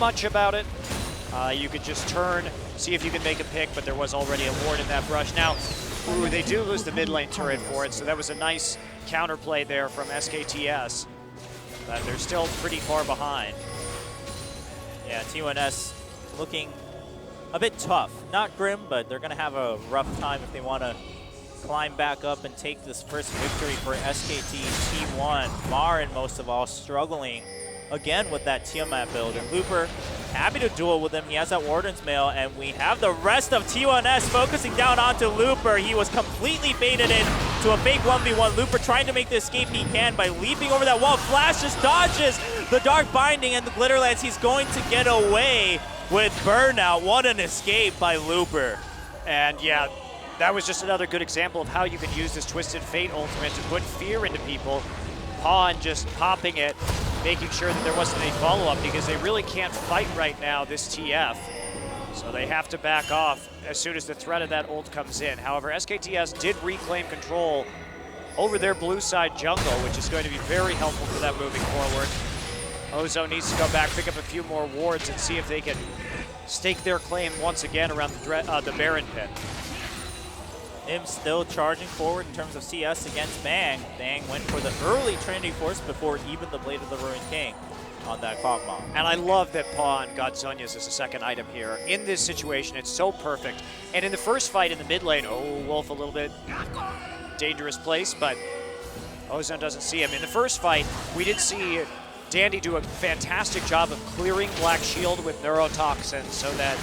much about it. You could just turn, see if you can make a pick, but there was already a ward in that brush. Now, ooh, they do lose the mid lane turret for it, so that was a nice counterplay there from SKTS. But they're still pretty far behind. Yeah, T1S looking a bit tough. Not grim, but they're going to have a rough time if they want to climb back up and take this first victory for SKT T1. Marin, most of all, struggling again with that Tiamat build. And Looper, happy to duel with him. He has that Warden's Mail, and we have the rest of T1S focusing down onto Looper. He was completely baited in to a fake 1v1. Looper trying to make the escape he can by leaping over that wall. Flash just dodges the Dark Binding and the Glitter Lance. He's going to get away with Burnout. What an escape by Looper. And yeah, that was just another good example of how you can use this Twisted Fate ultimate to put fear into people. Pawn just popping it, making sure that there wasn't any follow-up, because they really can't fight right now, this TF. So they have to back off as soon as the threat of that ult comes in. However, SKTS did reclaim control over their blue side jungle, which is going to be very helpful for them moving forward. Ozone needs to go back, pick up a few more wards, and see if they can stake their claim once again around the Baron pit. Him still charging forward in terms of CS against Bang. Bang went for the early Trinity Force before even the Blade of the Ruined King on that Kog'Maw. And I love that Pawn got Zhonya's as a second item here. In this situation, it's so perfect. And in the first fight in the mid lane, oh, Wolf a little bit dangerous place, but Ozone doesn't see him. In the first fight, we did see Dandy do a fantastic job of clearing Black Shield with Neurotoxin so that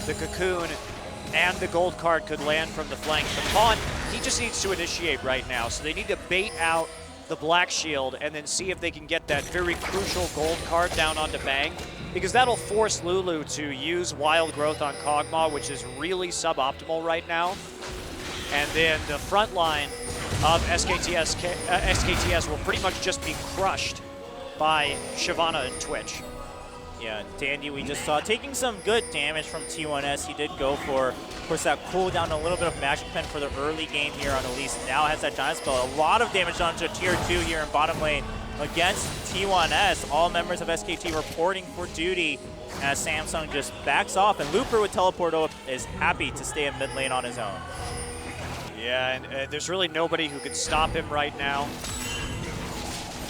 the Cocoon and the gold card could land from the flank. But Pawn, he just needs to initiate right now, so they need to bait out the Black Shield and then see if they can get that very crucial gold card down onto Bang, because that'll force Lulu to use Wild Growth on Kog'Maw, which is really suboptimal right now. And then the front line of SKTS will pretty much just be crushed by Shyvana and Twitch. Yeah, Dandy, we just saw taking some good damage from T1S. He did go for, of course, that cooldown, a little bit of Magic Pen for the early game here on Elise. Now has that Giant Spell. A lot of damage done to Tier 2 here in bottom lane against T1S. All members of SKT reporting for duty as Samsung just backs off, and Looper with Teleport up is happy to stay in mid lane on his own. Yeah, and there's really nobody who can stop him right now.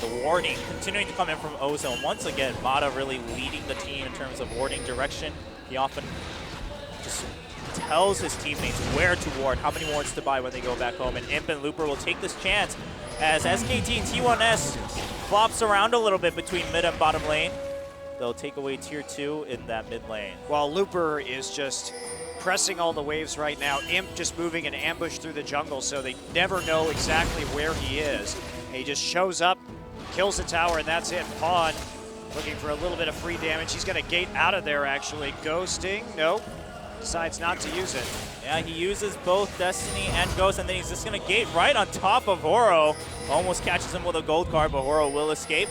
The warding continuing to come in from Ozone. Once again, Mata really leading the team in terms of warding direction. He often just tells his teammates where to ward, how many wards to buy when they go back home. And Imp and Looper will take this chance as SKT and T1S flops around a little bit between mid and bottom lane. They'll take away Tier 2 in that mid lane. While Looper is just pressing all the waves right now, Imp just moving an ambush through the jungle, so they never know exactly where he is. He just shows up, kills the tower, and that's it. Pawn looking for a little bit of free damage. He's going to gate out of there, actually. Ghosting, nope. Decides not to use it. Yeah, he uses both Destiny and Ghost, and then he's just going to gate right on top of Horo. Almost catches him with a gold card, but Horo will escape.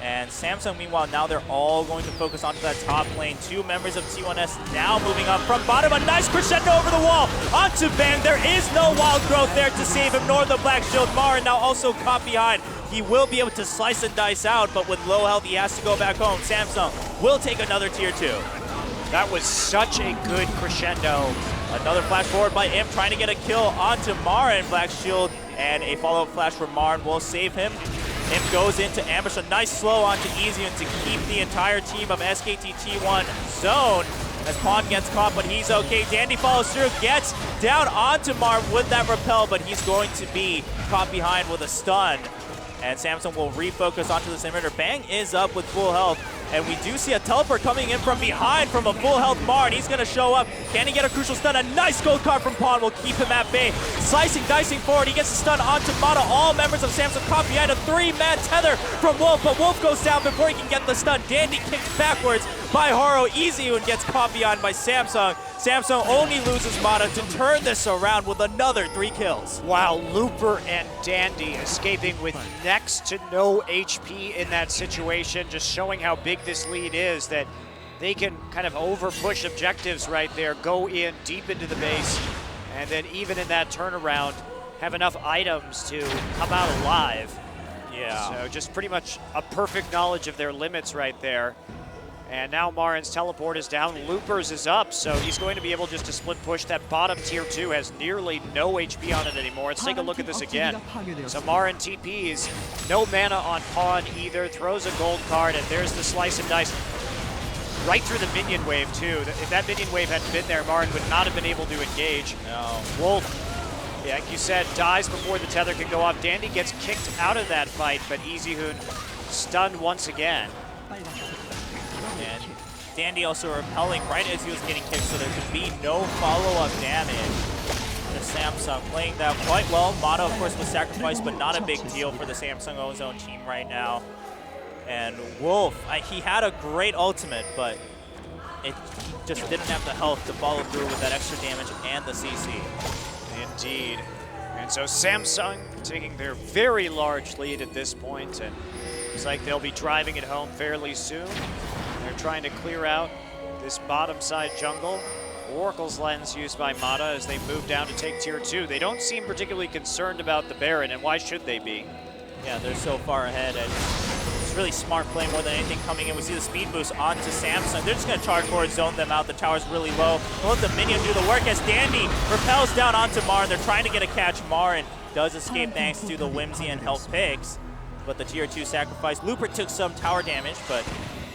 And Samsung, meanwhile, now they're all going to focus onto that top lane. Two members of T1S now moving up from bottom. A nice crescendo over the wall onto Bang. There is no Wild Growth there to save him, nor the Black Shield. Marin now also caught behind. He will be able to slice and dice out, but with low health, he has to go back home. Samsung will take another Tier 2. That was such a good crescendo. Another flash forward by Imp, trying to get a kill onto Marin. Black Shield and a follow-up flash from Marin will save him. Imp goes into ambush, a nice slow onto Ezion to keep the entire team of SKT T1 zone as Pawn gets caught, but he's okay. Dandy follows through, gets down onto Marv with that repel, but he's going to be caught behind with a stun. And Samsung will refocus onto this inhibitor. Bang is up with full health, and we do see a teleport coming in from behind from a full health Marn. He's going to show up. Can he get a crucial stun? A nice gold card from Pawn will keep him at bay. Slicing, dicing forward. He gets a stun onto Mata. All members of Samsung caught behind a three-man tether from Wolf, but Wolf goes down before he can get the stun. Dandy kicks backwards by Horo. Easy and gets caught behind by Samsung. Samsung only loses Mata to turn this around with another 3 kills. Wow, Looper and Dandy escaping with next to no HP in that situation, just showing how big this lead is, that they can kind of over-push objectives right there, go in deep into the base, and then even in that turnaround, have enough items to come out alive. Yeah. So just pretty much a perfect knowledge of their limits right there. And now Marin's teleport is down, Looper's is up, so he's going to be able just to split push. That bottom tier 2 has nearly no HP on it anymore. Let's take a look at this again. So Marin TPs, no mana on Pawn either, throws a gold card, and there's the slice and dice. Right through the minion wave too. If that minion wave hadn't been there, Marin would not have been able to engage. No. Wolf, yeah, like you said, dies before the tether can go off. Dandy gets kicked out of that fight, but EasyHoon stunned once again. And Dandy also repelling right as he was getting kicked, so there could be no follow-up damage. The Samsung playing that quite well. Mata, of course, was sacrificed, but not a big deal for the Samsung Ozone team right now. And Wolf, he had a great ultimate, but he just didn't have the health to follow through with that extra damage and the CC. Indeed. And so Samsung taking their very large lead at this point, and looks like they'll be driving it home fairly soon. They're trying to clear out this bottom side jungle. Oracle's Lens used by Mata as they move down to take tier 2. They don't seem particularly concerned about the Baron, and why should they be? Yeah, they're so far ahead. And it's really smart play more than anything coming in. We see the speed boost onto Samsung. They're just going to charge forward, zone them out. The tower's really low. They'll let the minion do the work as Dandy repels down onto Marin. They're trying to get a catch. Marin does escape thanks to the Whimsy and health picks, but the tier 2 sacrifice. Looper took some tower damage, but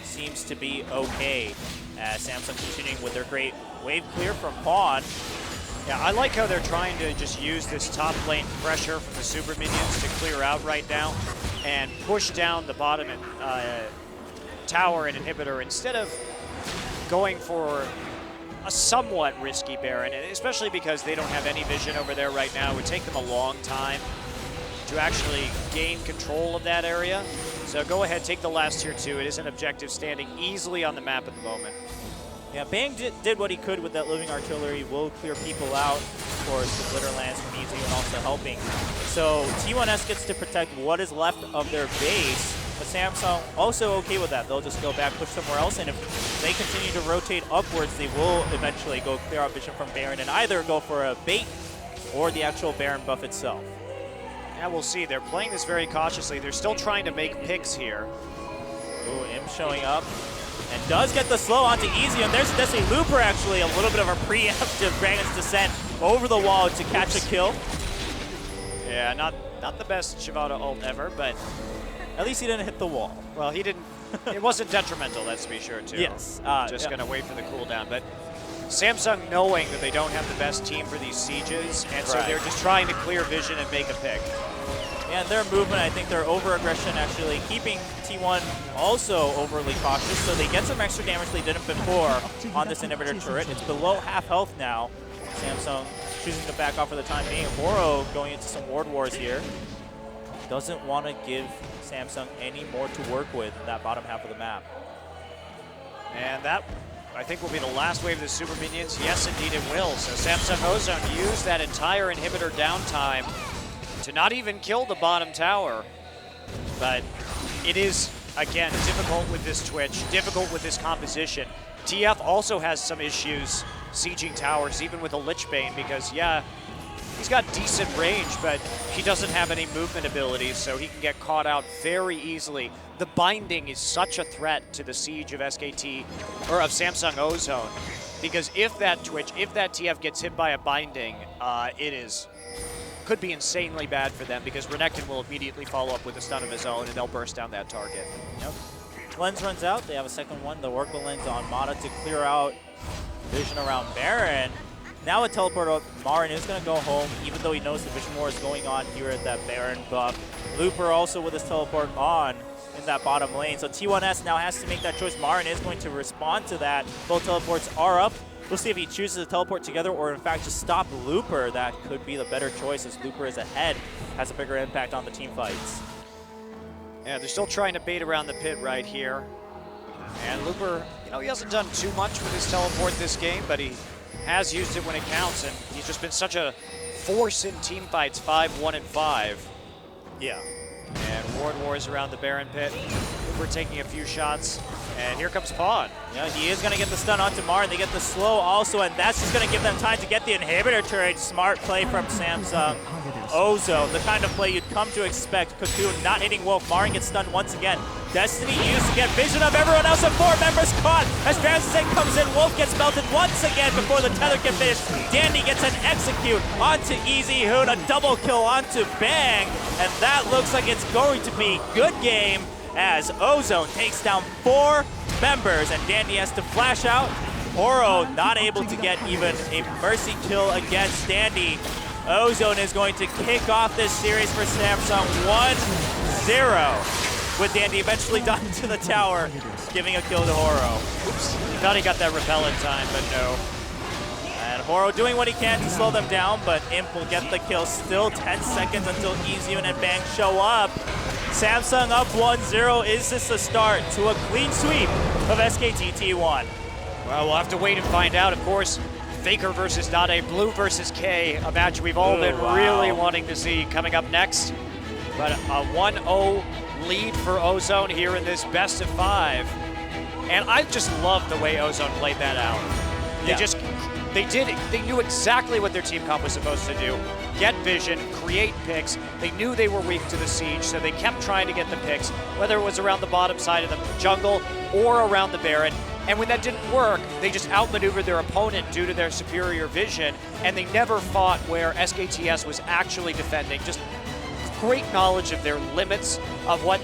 seems to be okay as Samsung continuing with their great wave clear from Pawn. Yeah, I like how they're trying to just use this top lane pressure from the super minions to clear out right now and push down the bottom tower and inhibitor instead of going for a somewhat risky Baron, and especially because they don't have any vision over there right now. It would take them a long time to actually gain control of that area. So go ahead, take the last tier 2. It is an objective standing easily on the map at the moment. Yeah, Bang did what he could with that living artillery. Will clear people out. Of course, the glitter lands from Easy and also helping. So T1S gets to protect what is left of their base, but Samsung also okay with that. They'll just go back, push somewhere else, and if they continue to rotate upwards, they will eventually go clear out vision from Baron and either go for a bait or the actual Baron buff itself. Yeah, we'll see. They're playing this very cautiously. They're still trying to make picks here. Ooh, Im showing up. And does get the slow onto Easy, and there's Desi Looper actually, a little bit of a preemptive Dragon's Descent over the wall to catch a kill. Yeah, not the best Shivata ult ever, but at least he didn't hit the wall. Well, he didn't. It wasn't detrimental, let's be sure, too. Yes. Just going to wait for the cooldown. But Samsung knowing that they don't have the best team for these sieges, and so they're just trying to clear vision and make a pick. Yeah, and their movement, I think their over-aggression actually keeping T1 also overly cautious, so they get some extra damage they didn't before on this inhibitor turret. It's below half health now. Samsung choosing to back off for the time being. Horo going into some ward wars here. Doesn't want to give Samsung any more to work with in that bottom half of the map. And that, I think, will be the last wave of the super minions. Yes, indeed it will. So Samsung Ozone used that entire inhibitor downtime to not even kill the bottom tower. But it is, again, difficult with this Twitch, difficult with this composition. TF also has some issues sieging towers, even with a Lich Bane, because, yeah, he's got decent range, but he doesn't have any movement abilities, so he can get caught out very easily. The binding is such a threat to the siege of SKT, or of Samsung Ozone, because if that Twitch, if that TF gets hit by a binding, could be insanely bad for them, because Renekton will immediately follow up with a stun of his own, and they'll burst down that target. Yep. Lens runs out. They have a second one. The Oracle Lens on Mata to clear out vision around Baron. Now a teleport up. Marin is going to go home, even though he knows the vision war is going on here at that Baron buff. Looper also with his teleport on in that bottom lane. So T1S now has to make that choice. Marin is going to respond to that. Both teleports are up. We'll see if he chooses to teleport together or in fact just stop Looper. That could be the better choice as Looper is ahead, has a bigger impact on the team fights. Yeah, they're still trying to bait around the pit right here. And Looper, you know, he hasn't done too much with his teleport this game, but he has used it when it counts, and he's just been such a force in team fights, 5, 1, and 5. Yeah. And Ward Wars around the Baron pit. Looper taking a few shots, and here comes Pawn. Yeah, he is going to get the stun onto Marin. They get the slow also, and that's just going to give them time to get the inhibitor turret. Smart play from Samsung Ozone, the kind of play you'd come to expect. Cocoon not hitting Wolf. Marin gets stunned once again. Destiny used to get vision of everyone else, and 4 members caught as Ramsey comes in. Wolf gets melted once again before the tether can finish. Dandy gets an execute onto Easy Hoon, a double kill onto Bang, and that looks like it's going to be a good game as Ozone takes down 4 members, and Dandy has to flash out. Oro not able to get even a mercy kill against Dandy. Ozone is going to kick off this series for Samsung 1-0, with Dandy eventually done to the tower, giving a kill to Horo. Oops, he thought he got that repel in time, but no. And Horo doing what he can to slow them down, but Imp will get the kill. Still 10 seconds until Easyun and Bang show up. Samsung up 1-0. Is this a start to a clean sweep of SKT T1? Well, we'll have to wait and find out. Of course, Faker versus Dade, Blue versus K, a match we've all been really wanting to see coming up next. But a 1-0 lead for Ozone here in this best of 5. And I just love the way Ozone played that out. They knew exactly what their team comp was supposed to do. Get vision, create picks. They knew they were weak to the siege, so they kept trying to get the picks, whether it was around the bottom side of the jungle or around the Baron. And when that didn't work, they just outmaneuvered their opponent due to their superior vision, and they never fought where SKTS was actually defending. Just great knowledge of their limits, of what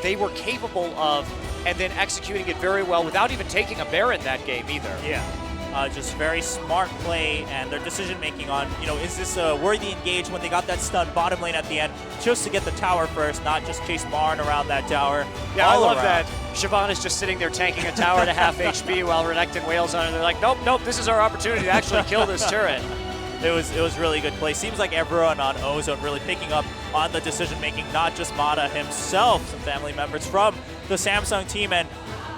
they were capable of, and then executing it very well without even taking a Baron that game either. Yeah. Just very smart play, and their decision making on, is this a worthy engage when they got that stun bottom lane at the end, just to get the tower first, not just chase Marn around that tower. Yeah, I love that. Siobhan is just sitting there tanking a tower to half HP while Renekton wails on it. They're like, nope, this is our opportunity to actually kill this turret. It was really good play. Seems like everyone on Ozone really picking up on the decision making, not just Mata himself, some family members from the Samsung team. And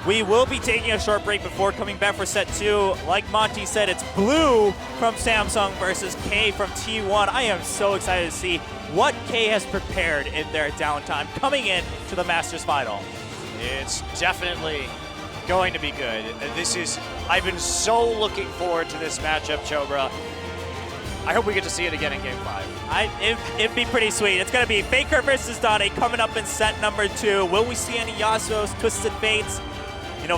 we will be taking a short break before coming back for set 2. Like Monty said, it's Blue from Samsung versus K from T1. I am so excited to see what K has prepared in their downtime coming in to the Masters Final. It's definitely going to be good. I've been so looking forward to this matchup, Chobra. I hope we get to see it again in Game 5. It'd be pretty sweet. It's going to be Faker versus Dade coming up in set number 2. Will we see any Yasuo's Twisted Fates?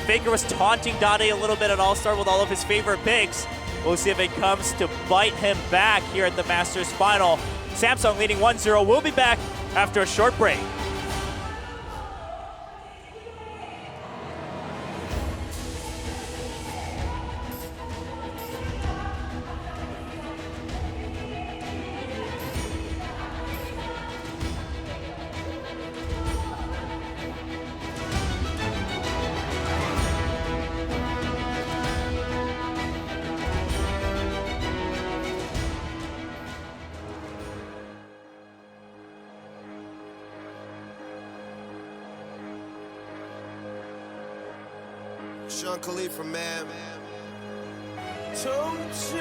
Faker was taunting Dade a little bit at All-Star with all of his favorite picks. We'll see if it comes to bite him back here at the Masters Final. Samsung leading 1-0. We'll be back after a short break. Sean Khalifa, man. 2 Chainz.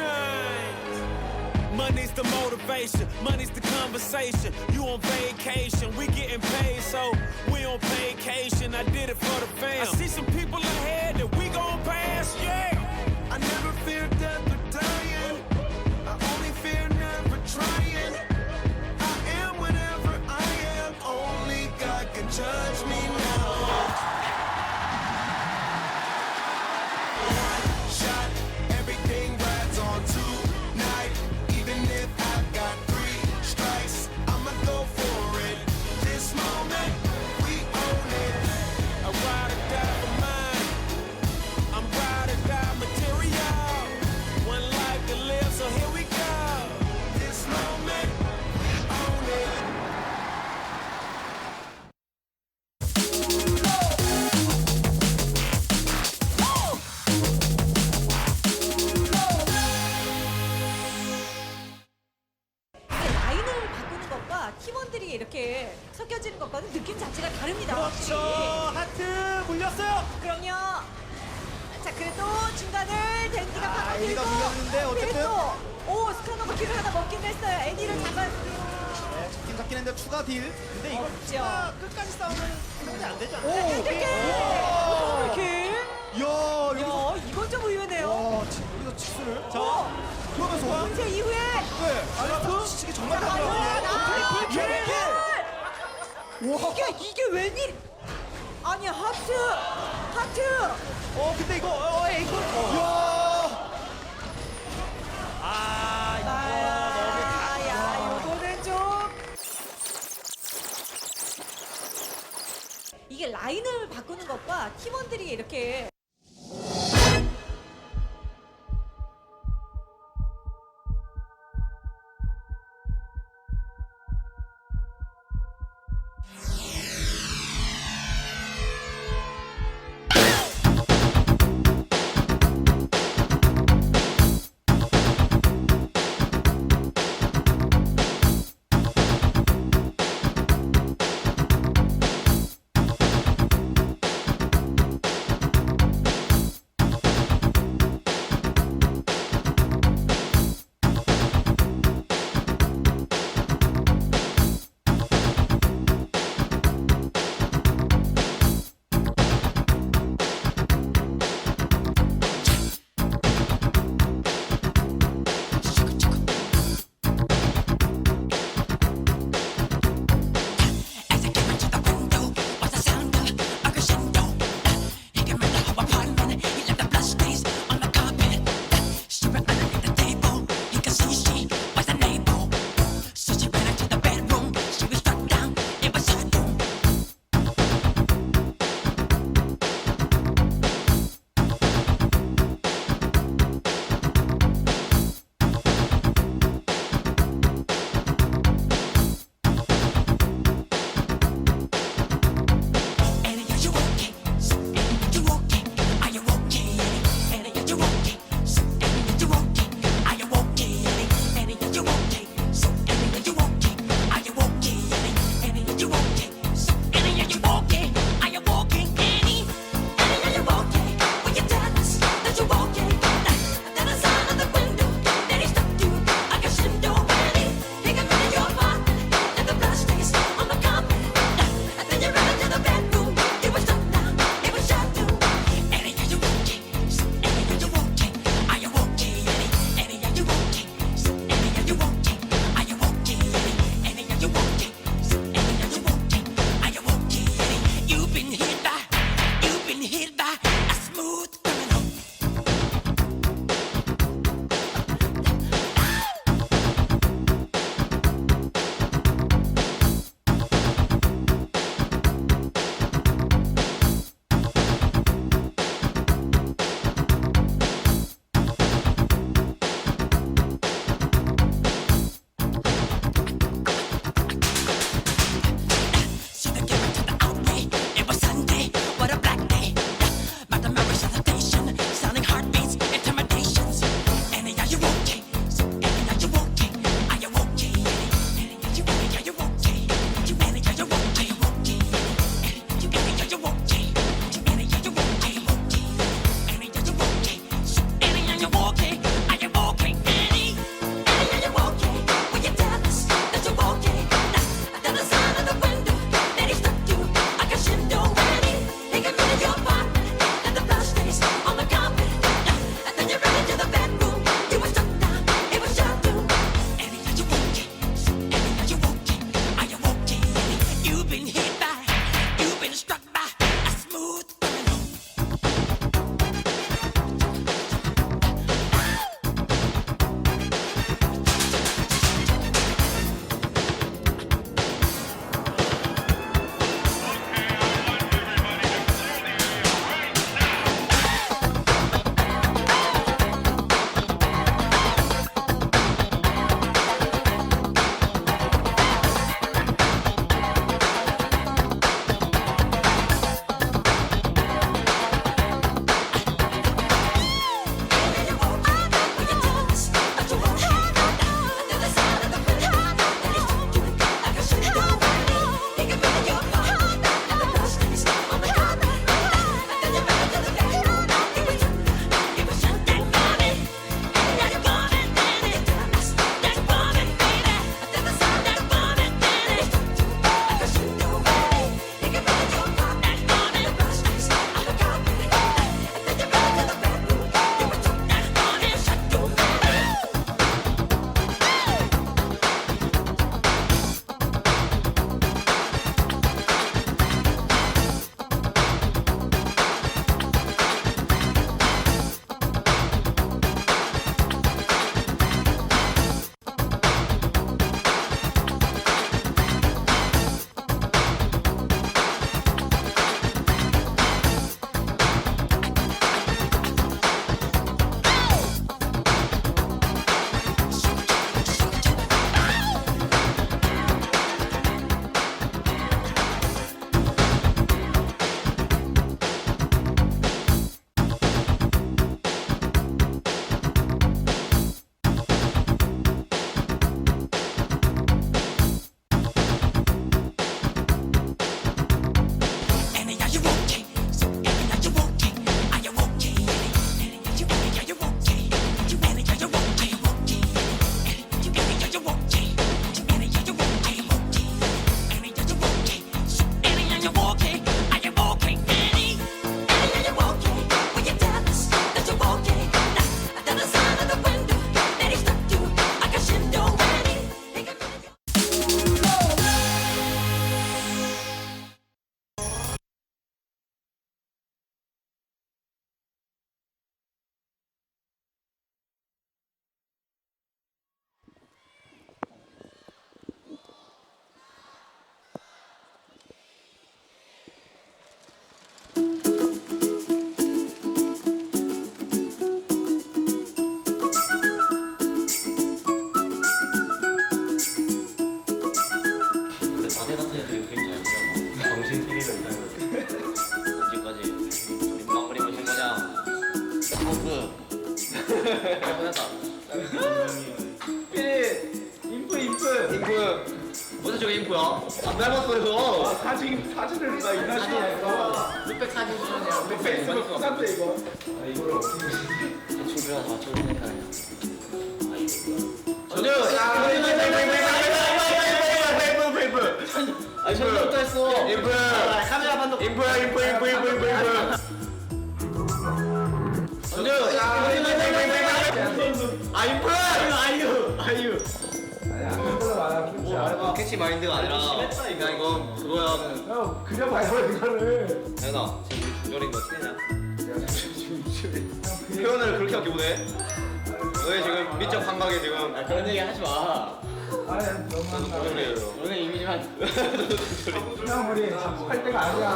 Money's the motivation, money's the conversation. You on vacation, we getting paid, so we on vacation. I did it for the fam. I see some people ahead that we gon' pass, yeah. I never fear death or dying. I only fear never trying. I am whatever I am. Only God can judge me now. Shot, everything rides on tonight. Even if I've got 3 strikes, I'ma go for it. This moment, we own it. I ride or die for mine. I'm ride or die material. One life to live, so here we go. This moment, we own it. 라인을 바꾸는 것과 팀원들이 이렇게 섞여지는 것과는 느낌 자체가 다릅니다. 그렇죠. 하트 물렸어요. 그럼요. 자, 그래도 중간을 댄디가 파고들고 애니가 물렸는데 어쨌든. 오, 스카노가 킬을 하나 먹긴 했어요. 애니를 잡았고요. 네, 잡긴 했는데 추가 딜. 근데 이거 없죠. 추가 끝까지 싸우면 상관이 안 되지 않나요? 오, 킬. 이야, 여기서 이건 좀 의외네요. 여기서 직수를. 자, 그러면서 문제 이후에 네, 아니 치기 정말 잘하더라고요. 킬. 와, 이게 웬일? 아니 하트 하트. 근데 이거 이거 야. 야, 요거는 좀 이게 라인을 바꾸는 것과 팀원들이 이렇게 인프. 어제 저기 인프야? 안 닮았어요. 사진을 나 이나시야. 룩백 사진 찍느냐? 페이스북 부산대 이거. 준비가 다 맞춰주니까. 전혀. 아니 전혀 했어. 인프. 카메라 판독. 인프. 전혀. 아 인프. 아이유. 캐치 마인드가 아니라 그냥 이건 그거야. 형 그려봐요 이거를. 혜연아 지금 중절인 거 티내냐? 표현을 그렇게 하게 보네. 너의 지금 미적 감각에 지금 그런 얘기 하지 마. 아니 너무 그래요. 너네 이미지만. 형 우리 할 때가 아니야.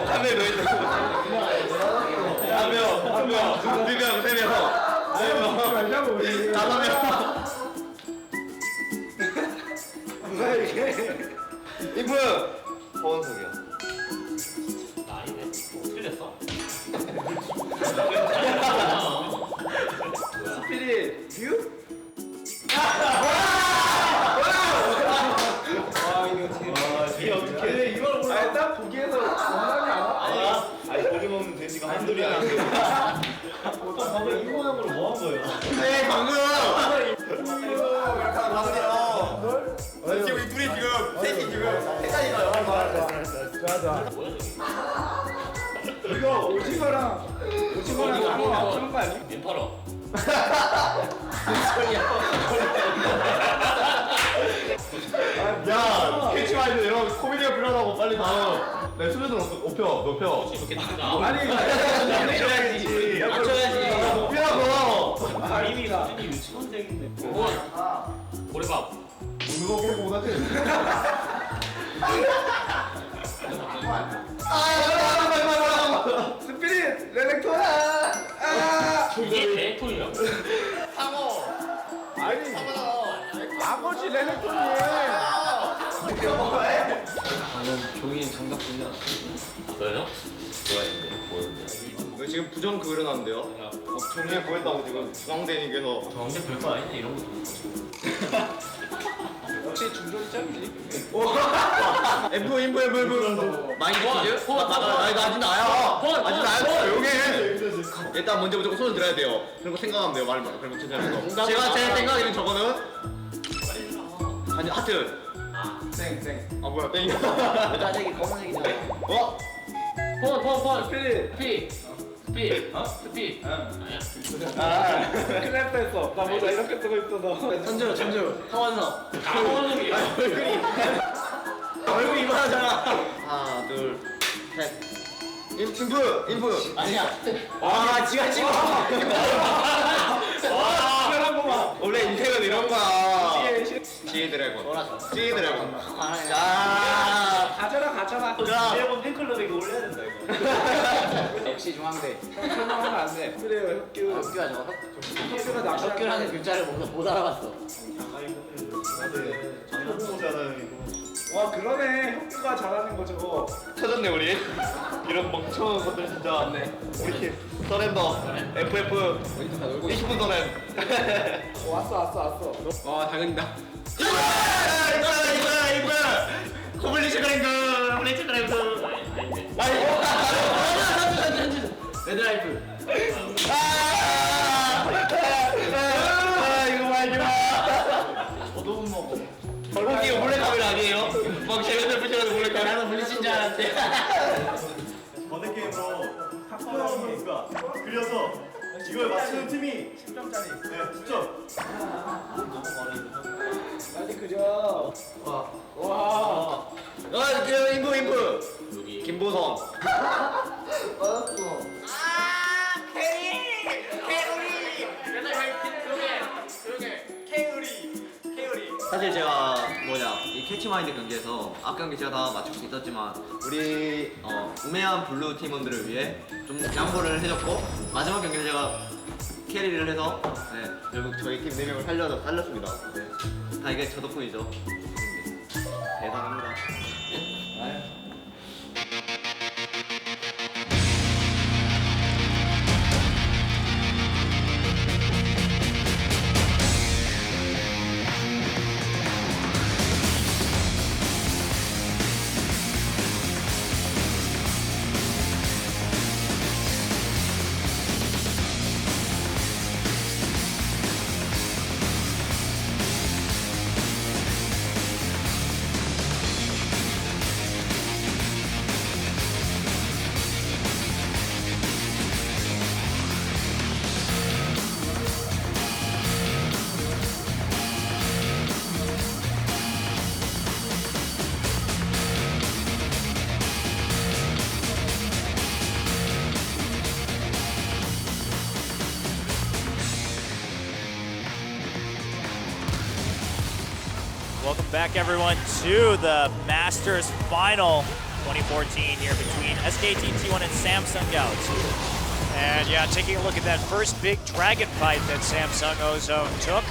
한명 더 있다. 한 명, 2명, 3명. 말자고 우리. 5명. 누가 이렇게? 인프. 허원석이야. 나 아니네. 틀렸어? 스피릿 뷰? 이게 어떻게? 이걸 몰라. 아니 딱 보기에서 장난이 않아? 아니 고기 먹는 돼지가 한둘이야. 방금 이 모양으로 뭐 한 거예요? 네 방금. 널? 지금 이 둘이 지금 셋이 지금 헷갈리가요. 좋아. 이거 오징어랑 그런 거 아니야? 엠파로. 야 캐치 마인드 이런 코미디가 필요하다고 빨리 다음. 내 수준을 높여. 좋겠다. 아니 맞춰야지. 높이라고. 아닙니다. 유치원생인데. 고래밥. 누가 그렇게 못하지? 스피릿 렐렉토나. 이게 레토이라고. 아니 아버지 렐렉토니. 나는 종이 장갑 분야. 너요? 왜 지금 부정 그려놨는데요? 종이에 보인다고 지금 중앙대님께서 정말 별거 아니네 이런 거. 역시 중졸이 짱이지. F 많이 퀴즈? 나 아직 나야. 아직 나야. 조용히 해. 일단 먼저 무조건 손을 들어야 돼요. 그리고 생각하면 돼요. 말 그리고 천천히 하면서. 제가 제 생각에는 저거는 아니 하트. 땡. 아 뭐야 땡이야. 짜증이 검은색이잖아. 어? 폰. 스피릿. 스피. 스피. 아니야. 아 큰일 날 뻔했어. 나 모자 이렇게 쓰고 있어서. 천주. 서원석. 강원석이. 얼굴 이만하잖아. 하나 둘 셋. 인프. 아니야. 아 지가 찍어. 한 번만. 원래 인생은 이런 거야. 지혜 드래곤. 자. 가져라. 드래곤 팬클럽에 이거 올려야 된다 이거. 역시 중앙대. 설명하면 안 돼. 그래요 혁규. 혁규야 저거. 혁규가 낚시. 혁규라는 글자를 못 알아봤어. 와 그러네. 혁규가 잘하는 거 저거. 찾았네 우리. 이런 멍청한 것들 진짜 왔네. 우리 서렌더 FF 20분 서렌. 왔어. 와 당연히다. 이거야. 코블리시 그랭크. 레드라이프. 이거 봐. 저도 못 먹어. 혹시 이거 몰래 카메라 아니에요? 막 제가 붙여가지고 몰래 카메라. 나는 물리친 줄 알았는데. 버드게임으로 탁구하는 선수가 그려서 이걸 맞추는 팀이 10점짜리 10점. 빨리 그려. 와. 인프. 김보성. 사실 제가 이 캐치마인드 경기에서 앞 경기 제가 다 맞출 수 있었지만 우리 우매한 블루 팀원들을 위해 좀 양보를 해줬고 마지막 경기를 제가 캐리를 해서 결국 저희 팀 4명을 살렸습니다. 다 이게 저 덕분이죠. 대단합니다. Welcome back, everyone, to the Masters Final 2014 here between SKT T1 and Samsung Galaxy. And yeah, taking a look at that first big dragon fight that Samsung Ozone took,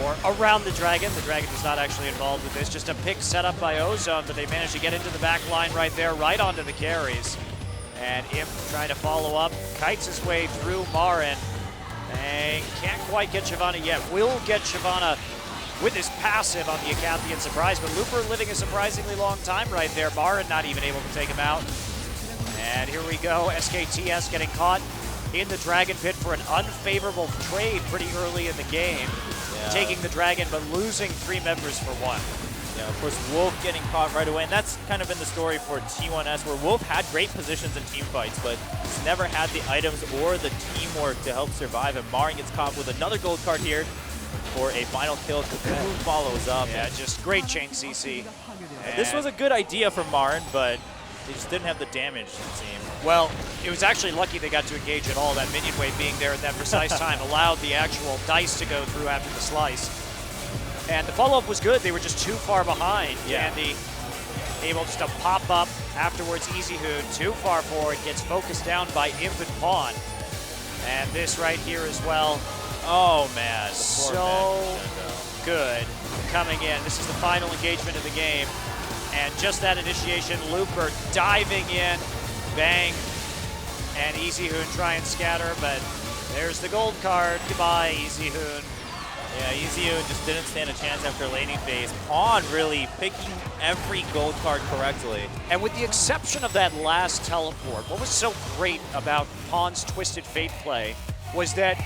or around the dragon. The dragon was not actually involved with this, just a pick set up by Ozone, but they managed to get into the back line right there, right onto the carries. And Imp trying to follow up, kites his way through Marin, and can't quite get Shyvana yet. Will get Shyvana with his passive on the Acathian surprise, but Looper living a surprisingly long time right there. Marin not even able to take him out. And here we go, SKTS getting caught in the Dragon Pit for an unfavorable trade pretty early in the game. Yeah. Taking the Dragon, but losing 3 members for 1. Yeah, of course, Wolf getting caught right away, and that's kind of been the story for T1S, where Wolf had great positions in team fights, but he's never had the items or the teamwork to help survive, and Marin gets caught with another gold card here for a final kill. Cocoon follows up. Yeah, just great chain CC. This was a good idea for Marin, but they just didn't have the damage, it seemed. Well, it was actually lucky they got to engage at all. That minion wave being there at that precise time allowed the actual dice to go through after the slice. And the follow-up was good. They were just too far behind. Yeah. Andy able just to pop up afterwards. Easy Hoon too far forward, gets focused down by Imp and Pawn. And this right here as well. Oh man, So good coming in. This is the final engagement of the game. And just that initiation, Looper diving in, bang, and Easy Hoon try and scatter, but there's the gold card. Goodbye, Easy Hoon. Yeah, Easy Hoon just didn't stand a chance after laning phase. Pawn really picking every gold card correctly. And with the exception of that last teleport, what was so great about Pawn's Twisted Fate play was that,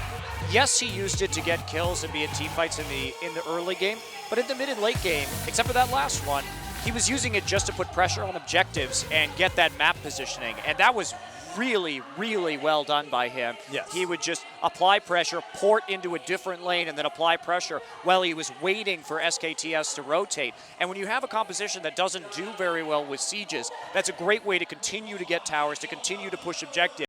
yes, he used it to get kills and be in team fights in the early game, but in the mid and late game, except for that last one, he was using it just to put pressure on objectives and get that map positioning. And that was really, really well done by him. Yes. He would just apply pressure, port into a different lane, and then apply pressure while he was waiting for SKTS to rotate. And when you have a composition that doesn't do very well with sieges, that's a great way to continue to get towers, to continue to push objectives.